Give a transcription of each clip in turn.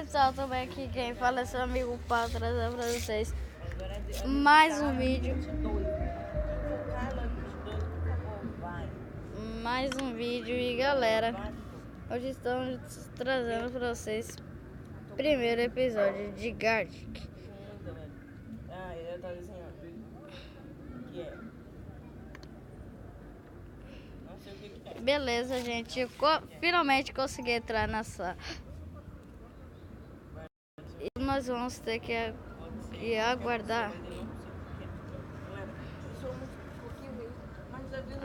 pessoal, também aqui quem fala é seu amigo Paulo, trazendo pra vocês mais um vídeo. Mais um vídeo e galera, hoje estamos trazendo pra vocês o primeiro episódio de Gartic. Ele tá desenhando. Que é? Não sei o que é. Beleza, gente, finalmente consegui entrar na sala. E nós vamos ter que aguardar.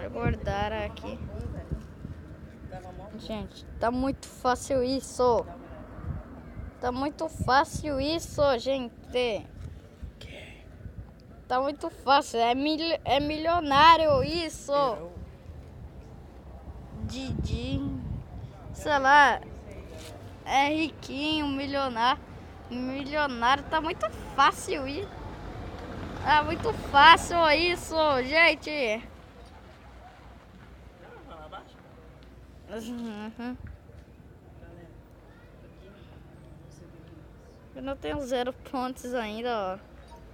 Aguardar aqui. Gente, tá muito fácil isso. Tá muito fácil isso, gente. Tá muito fácil. É milionário isso. Didi. Sei lá. É riquinho, milionário. Milionário. Tá muito fácil isso. É muito fácil isso, gente. Uhum. Eu não tenho 0 pontos ainda, ó.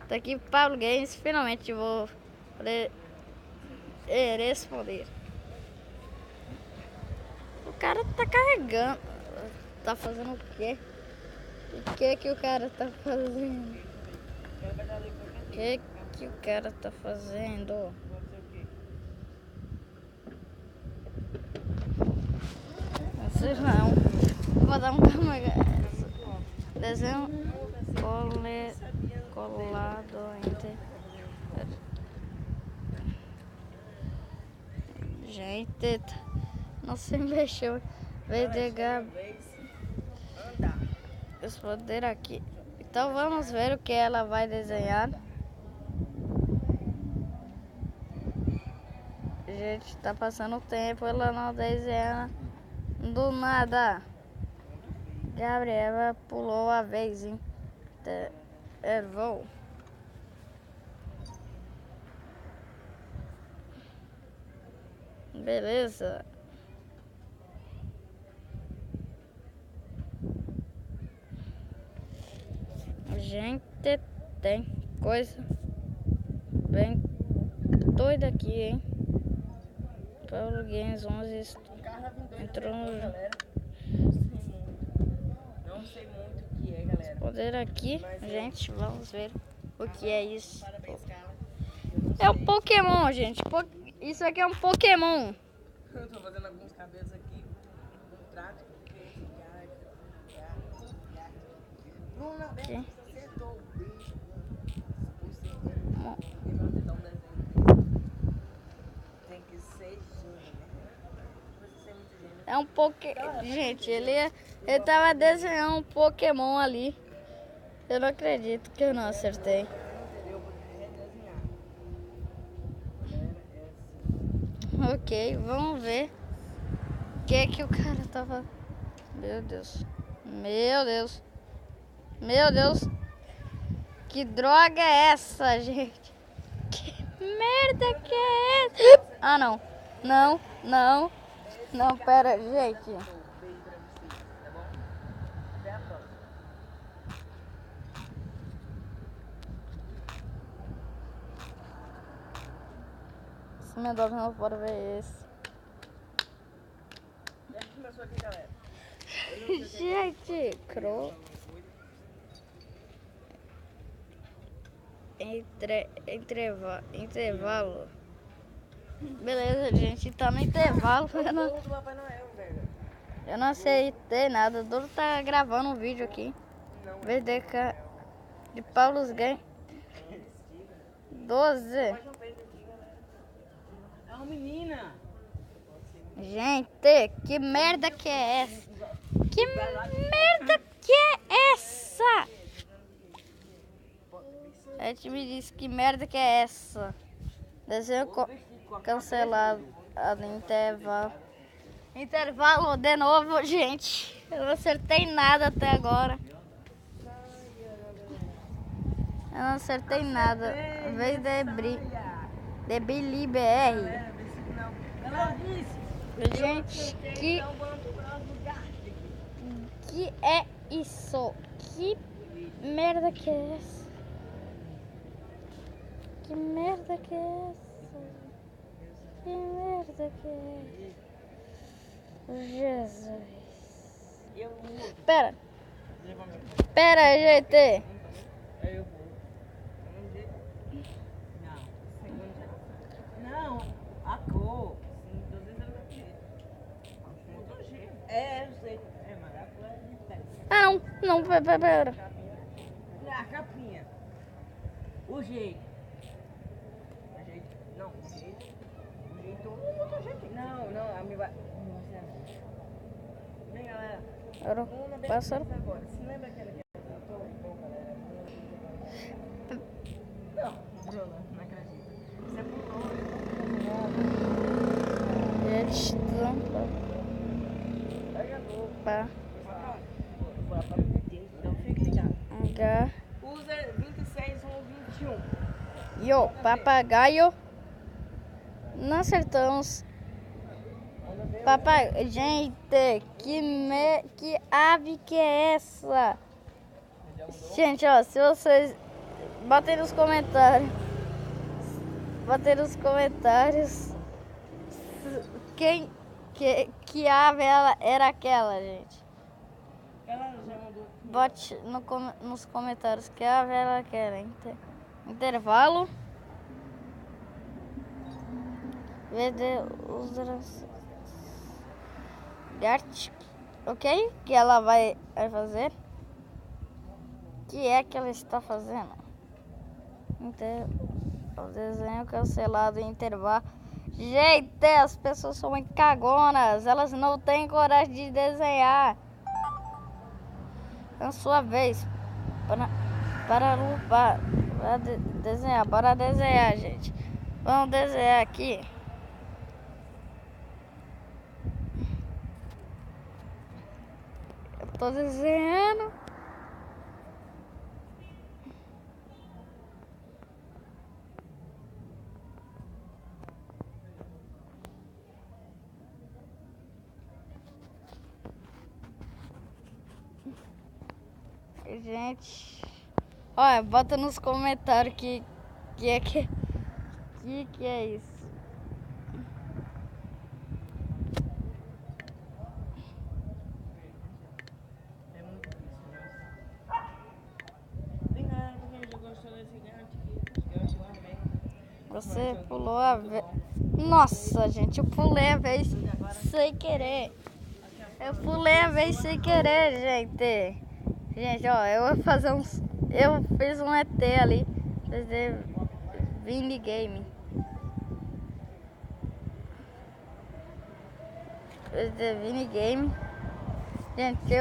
Tá aqui Paulo Games, finalmente vou responder. O cara tá carregando. Tá fazendo o quê? O que o cara tá fazendo? O que o cara tá fazendo? Não sei não. Vou dar um desenho colado entre. Gente, não se mexeu. VDH. Responder aqui. Então vamos ver o que ela vai desenhar. Gente, tá passando o tempo, ela não desenha do nada. Gabriela pulou a vez, hein? Errou. Beleza. Gente, tem coisa bem doida aqui, hein? Paulo Games 11 entrou no jogo. Não sei muito o que é, galera. Poder aqui, gente, vamos ver o que é isso. É um Pokémon, gente. Isso aqui é um Pokémon. Eu tô fazendo alguns cabelos aqui. Contrato. Okay. Tem que ser É um Pokémon. Gente, ele tava desenhando um Pokémon ali. Eu não acredito que eu não acertei. Ok, vamos ver o que o cara tava. Meu Deus. Meu Deus. Meu Deus. Que droga é essa, gente? Que merda que é essa? Ah, não. Não, não. Não, pera, gente. Se meu Deus não pode ver esse. Gente, intervalo. Beleza, gente, tá no intervalo. Eu não aceitei nada. O Dono tá gravando um vídeo aqui. VDK de Paulo Games 12. É uma menina. Gente, que merda que é essa? Que merda que é essa? A gente me disse que merda que é essa. Desenho cancelado no intervalo. Intervalo de novo, gente. Eu não acertei nada até agora. Eu não acertei nada. Veio de Billy BR. Gente, que é isso? Que merda que é essa? Que merda que é essa? Que merda que é essa? Jesus. Pera. Pera, GT. Eu vou. Não, a cor. Sim, 2 vezes eu não outro jeito. É, eu sei. É, mas a cor é diferente. Ah, não, pera. A capinha. O jeito. O jeito. Não, o jeito. O jeito. Outro jeito. Não, a minha vai. Vem, galera. Pássaro. Agora. Você lembra aquela que eu tô? Bom, galera. Não, Bruna, não acredito. Você pulou. Pega a roupa. Então fique ligado. Usa 26 ou 21. Yo, papagaio. Não acertamos. Papai, gente, que ave que é essa? Gente, ó, se vocês botem nos comentários. Que ave era aquela, gente. Ela já mandou. Bote nos comentários que ave era aquela. Intervalo. Vede os Gart, ok? Que ela vai fazer? Que é que ela está fazendo? O desenho cancelado em intervalo. Gente, as pessoas são muito cagonas. Elas não têm coragem de desenhar. É a sua vez. Para desenhar. Bora desenhar, gente. Vamos desenhar aqui. Eu tô desenhando. Gente, olha, bota nos comentários que é isso. É muito difícil, mas... Vem, galera, porque já gostou desse gancho também. Você pulou a vez. Nossa, gente, eu pulei a vez sem querer. Gente. Gente, ó, eu fiz um ET ali. Fazer Vini Game. Fazer Vini Game. Gente,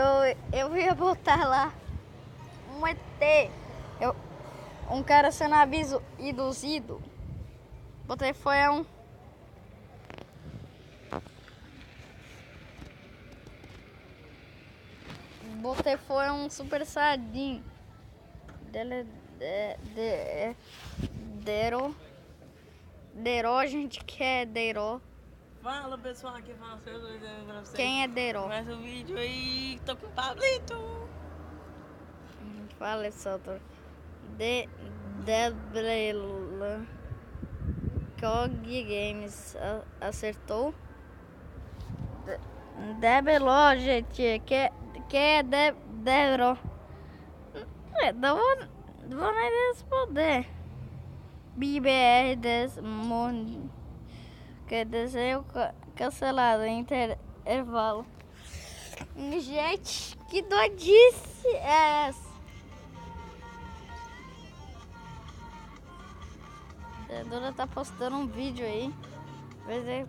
eu ia botar lá um ET. Um cara sendo abduzido. Botei foi um. Botei foi um Super Saiyajin. Dero, gente, que é Dero. Fala, pessoal, aqui fala seu dois pra vocês. Quem é Dero? Mais um vídeo aí, tô com o Pablito. Fala, Sotor. Debrela. Cog Games acertou. Debeló, gente, que é Debro. Não vou nem responder. BBR Desmond. Que desenho cancelado em intervalo. Gente, que doidice é essa? A Dora tá postando um vídeo aí. Vai ver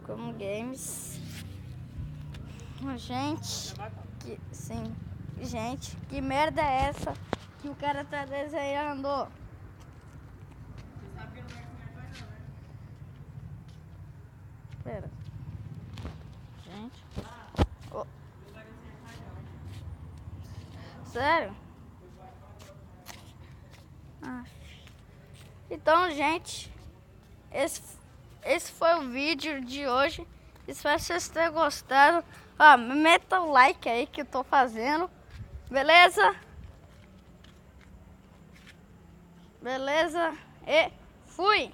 como games. Gente, que merda é essa que o cara tá desenhando? Pera. Gente. Oh. Sério? Ah. Então, gente, esse foi o vídeo de hoje. Espero que vocês tenham gostado. Ó, meta o like aí que eu tô fazendo. Beleza? Beleza? E fui!